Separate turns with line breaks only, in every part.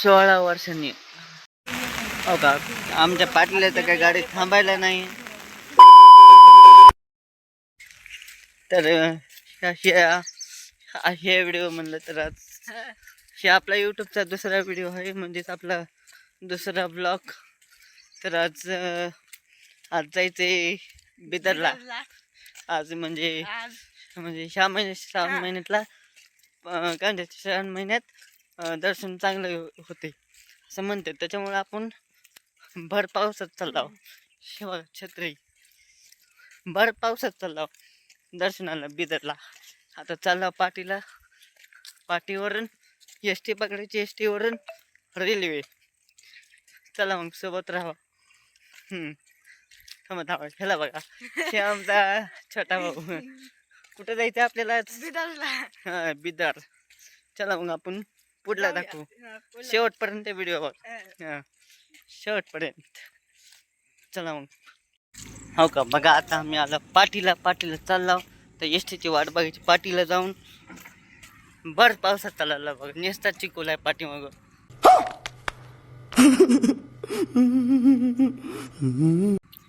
16 वर्षांनी. हो का, आमच्या पाटील तर काही गाडी थांबायला नाही. तर हे व्हिडिओ म्हणलं तर आज हे आपला यूट्यूबचा दुसरा व्हिडिओ आहे, म्हणजेच आपला दुसरा ब्लॉग. तर आज जायचंय बिदरला. आज म्हणजे श्रावण महिन्यातला काय म्हणतात, श्रावण महिन्यात दर्शन चांगलं होते असं म्हणतात. त्याच्यामुळे आपण भर पावसात चाललो, शिवा छत्री भर पावसात चाललो दर्शनाला बिदरला. आता चाललो पाटीवरून एस टी पकडायची, एस टीवरून रेल्वे. चला मग सोबत राहा. थांबा ह्याला बघा, हे आमचा छोटा भाऊ. कुठं जायचं आपल्याला? हा, बिदर. चला मग आपण पुढला दाखवू, शेवटपर्यंत व्हिडिओ बघ. हा, शेवटपर्यंत. चला मग. हो का, बघा आता आम्ही आला पाटीला चाललो. तर एस टीची वाट बघायची. पाटीला जाऊन भर पावसात चालला बघ, नेसता चिकोला आहे पाठीमाग.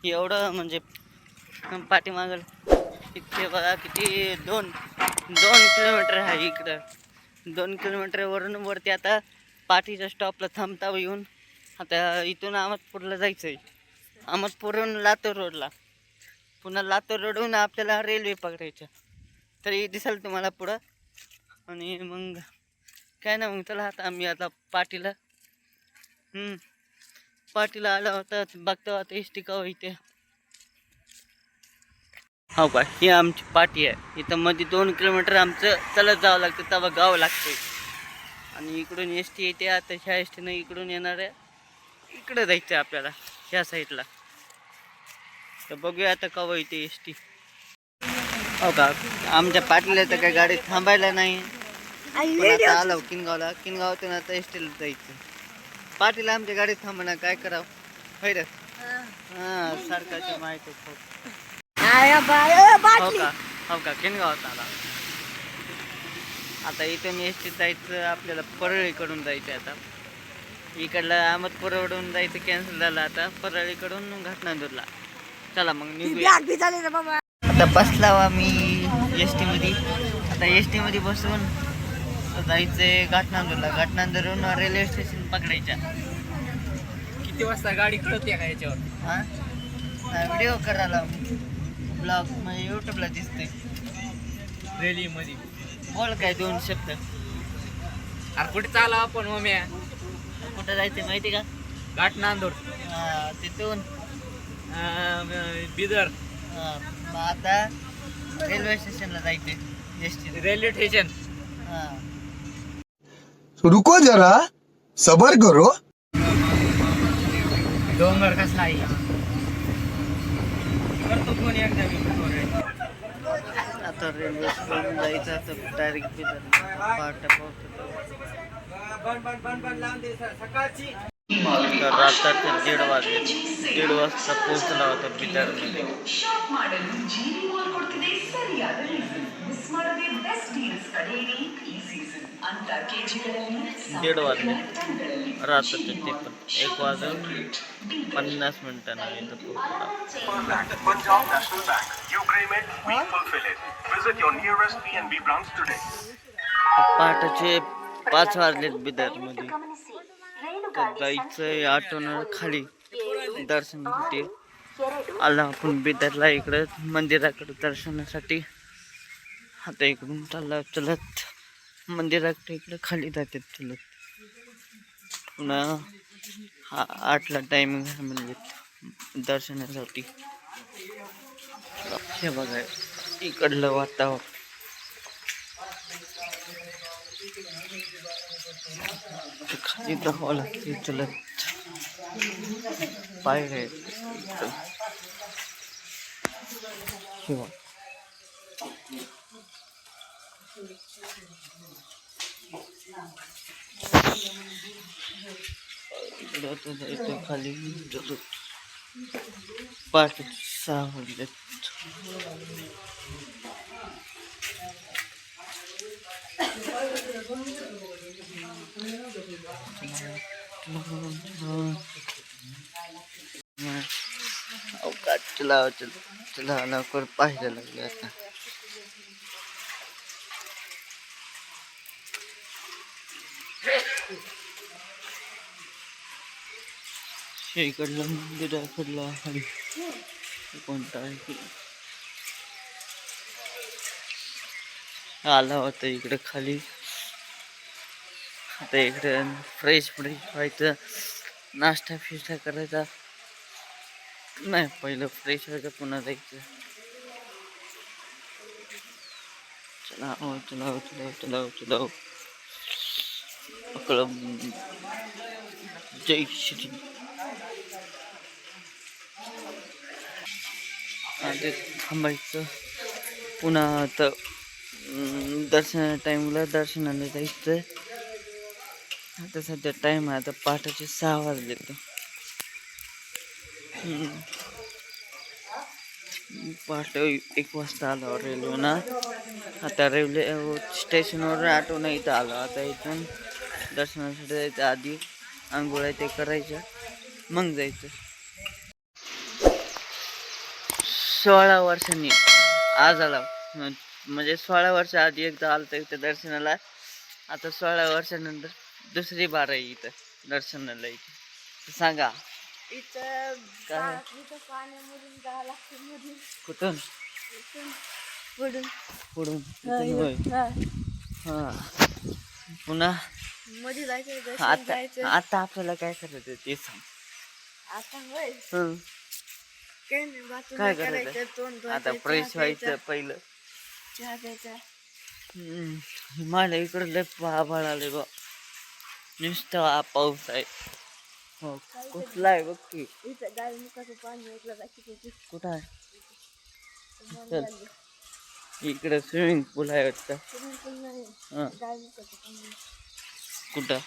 एवढं म्हणजे पाठीमाग इथे बघा किती 2 किलोमीटर आहे इकडं. 2 किलोमीटर वरून वरती आता पाठीच्या स्टॉपला थांबता येऊन. आता इथून अहमदपूरला जायचं आहे. अहमदपूरहून लातूर रोडला, पुन्हा लातूर रोडहून आपल्याला रेल्वे पकडायच्या. तरी दिसेल तुम्हाला पुढं. आणि मग काय ना, मग चला आता आम्ही आता पाटीला आला होता. बघता आता एस टी का इथे. हो का, ही आमची पाटी आहे. इथं मध्ये 2 किलोमीटर आमचं चालत जावं लागतं, तेव्हा गावं लागते. आणि इकडून एस टी येते. आता ह्या एस टीनं इकडून येणार आहे, इकडं जायचं आपल्याला ह्या साईडला. तर बघूया आता कवा येते एस टी. हो का, आमच्या पाटीला तर काही गाडी थांबायला नाही. आता आलो किनगावातून आता एस टीला जायचं. पाटीला आमच्या गाडीत थांबणार, काय करावं होय रे. हा, सरकारची माहिती. हो का, किनगावात आला. आता इथून एस टीत जायचं आपल्याला, परळीकडून जायचं. आता इकडलं अहमदपूरवरून जायचं कॅन्सल झालं. आता परळीकडून घाटनांदूरला. चला मग निघूया. आता बसला आम्ही एस टी मध्ये. आता एस टी मध्ये बसून जायचंय घाटनांदूरला. घाटनांदूरहून रेल्वे स्टेशन पकडायच्या.
किती वाजता गाडी कळते का याच्यावर?
हा, व्हिडिओ करायला ब्लॉग म्हणजे यूट्यूबला दिसते.
रेल्वेमध्ये
बोल काय 2 शब्द.
अरे कुठे चालू आपण मम्मी?
कुठं जायचं माहिती का?
घाटनांदूर,
तिथून
बिदर.
मग आता रेल्वे स्टेशनला जायचं एस टी.
Railway station.
रुको जरा, सबर करो.
डोंगर कसला आहे करतो कोण एकदा मी.
आता रेल्वे स्टेशन जायचं. आता डायरेक्ट बिदर पहाटे पोहोचतो. तर रात्रीचे 1:30 वाजले. 1:30 वाजता पोहोचला होता बिदरमध्ये. 1:30 वाजले रात्रीचे. ते पण 1:50 इथं पोहोचला. पहाटेचे 5 वाजलेत बिदरमध्ये. तर जायचंय ऑटोनं खाली दर्शनासाठी. आला आपण बिदरला इकडं मंदिराकडे दर्शनासाठी. आता इकडून चलत मंदिराकडे इकडे खाली जातात चलत. पुन्हा 8ला टायमिंग आहे म्हणजे दर्शनासाठी. हे बघा इकडलं वातावरण. खाली धावावं लागते चलत. पाय आहे शिवा. इकडं जायचं खाली चलत. 5-6 वाजले. चला चला लवकर पाहायला लागले आता. इकडलं मंदिराकडलं आहे कोणता आहे की आला होता इकडे खाली. आता इकडे फ्रेश व्हायचं, नाश्ता फिस्टा करायचा नाही, पहिलं फ्रेश व्हायचं पुन्हा जायचं. चला चला चला चला चला जय श्री. आता थांबायचं पुन्हा आता दर्शनाला जायचं. आता सध्या टाइम आहे, आता पहाटेचे 6 वाजले. पहाटे 1 वाजता आलो रेल्वे ना. आता रेल्वे स्टेशनवर ऑटो नाही इथं आलो. आता इथून दर्शनासाठी जायचं, आधी आंघोळ्या ते करायच्या मग जायचं. 16 वर्षांनी आज आला, म्हणजे 16 वर्ष आधी एकदा आलं तर इथं दर्शनाला. आता 16 वर्षानंतर दुसरी बार आहे इथं दर्शनाला. इथं सांगा
इथं
काय
पाण्यामधून जावं लागतं मधून
कुठून
पुढून
पुढून इथून होय. हा पुन्हा
मध्ये जायचं, दर्शन
आता
जायचं.
आता आपल्याला काय करायचं ते सांग.
आता होय
हं.
काही नाही, बाथरूम
काय
करायचं,
करायचं
तोंड
आता
धुवायचं,
फ्रेश
चहा
व्हायचं
प्यायचा,
पहिलं.
चहा प्यायचा.
मला इकडं लय आभाळ आले बा, नुसतं पाऊस आहे. हो कुठला आहे बघ की.
इथं गाय मुखाचं पाणी ऐकलं जायचं.
कुठं आहे चल. इकडं स्विमिंग पूल आहे वाटतं. हं.
गाय मुखाचं पाणी.
कुठं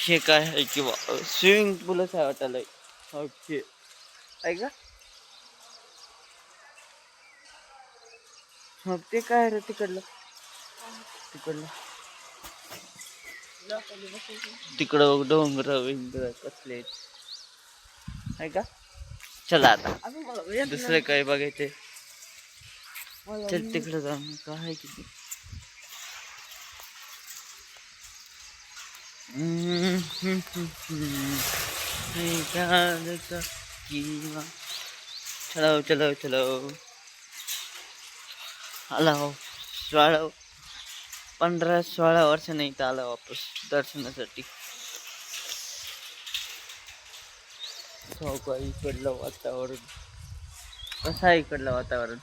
हे काय आहे किंवा स्विमिंग पूलच आहे वाटायला. ओके आहे का. मग ते काय रे तिकडलं तिकडं डोंगर विंगर कसले आहे का. चला आता
अजून मला येत
दुसरं काय बघायचं.
मला
चल तिकडं जाऊन काय आहे किती. चलो चलो चलो आला हो. 15-16 वर्ष नाही तर आला वापस दर्शनासाठी. का इकडलं वातावरण कसं आहे. इकडलं वातावरण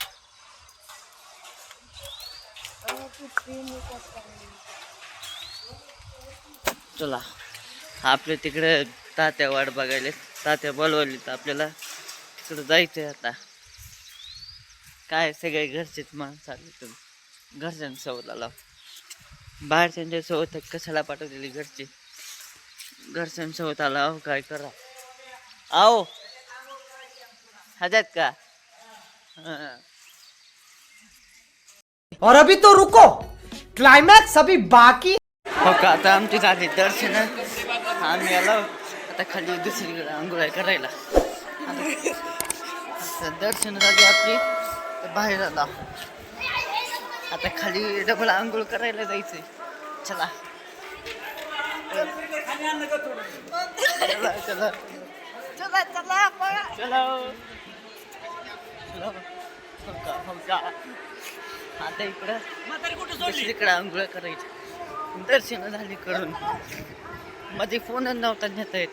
चला आपल्या तिकडे तात्या वाट बघायला. तात्या बोलवली तर आपल्याला तिकडं जायचंय. आता काय सगळे घरचेच माणसं आले तर घरच्यांसोबत आला. बाहेरच्यांच्या सोबत कशाला पाठवलेली घरचे. घरच्यांसोबत आला. अहो काय करा. आओ हजत का.
और अभी तो रुको, क्लाइमैक्स अभी बाकी.
हो का. आता आमची झाली दर्शन. आम्ही आलो आता खाली दुसरीकडे आंघोळ्या करायला. आता दर्शन झाली आपली तर बाहेर आला. आता खाली डबल आंघोळ करायला जायचंय. चला चला चला
चला चला पळा.
चलो हो का. आता इकडं दुसरीकडे आंघोळ करायची. दर्शन झाली करून मध्ये फोन नव्हता नेता येत.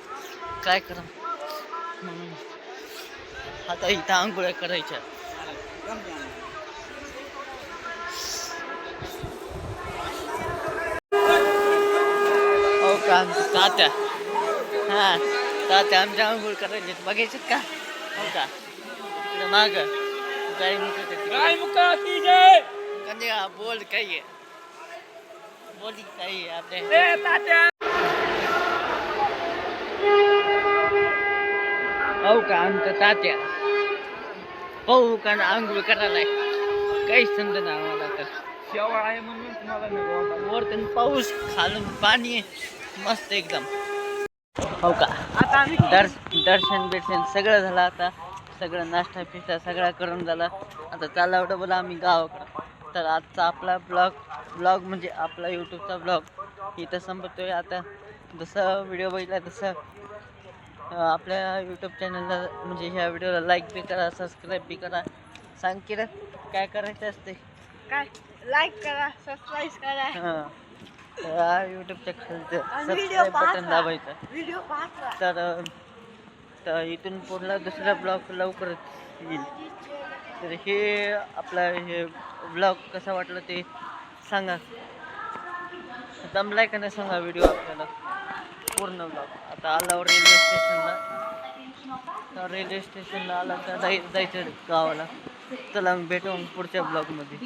काय करा म्हणून आता इथं आंघोळ्या करायच्या. हो का आमचं तात्या. हा तात्या आमच्या आंघोळ करायचे बघायचे का. हो का इकडं माग गाय मुका कन्या बोल काही आहे. बोल काही आपल्या. हो का आमचं तात्या पाहू का आंघोळ करायला काहीच समजा ना आम्हाला तर.
शेवाळ आहे म्हणून तुम्हाला मी बोलतो.
वरतून पाऊस खालून पाणी आहे. मस्त एकदम. हो का
आता आम्ही
दर्शन बिर्शन सगळं झालं. आता सगळं नाश्ता पिष्टा सगळं करून झाला. आता चालला एवढं बोला आम्ही गावाकडं. तर आजचा आपला ब्लॉग म्हणजे आपला यूट्यूबचा ब्लॉग इथं संपतोय. आता जसं व्हिडिओ बघितला तसं आपल्या यूट्यूब चॅनलला म्हणजे ह्या व्हिडिओला लाईक बी करा, सबस्क्राईब बी करा. सांग की रे काय करायचं असते.
काय लाईक करा, सबस्क्राईब करा,
तर यूट्यूबच्या खालचं
आणि व्हिडिओ
सबस्क्राईब बटन
पाहा.
दाबायचं.
व्हिडिओ पाहत राहा.
तर इथून पुढला दुसरा ब्लॉग लवकरच येईल. तर हे आपला हे ब्लॉग कसा वाटला ते सांगा. जमलाय का नाही सांगा व्हिडिओ आपल्याला पूर्ण ब्लॉग. आता आल्यावर रेल्वे स्टेशनला. तर रेल्वे स्टेशनला आला तर जायचं गावाला. चला मग भेटू मग पुढच्या ब्लॉगमध्ये.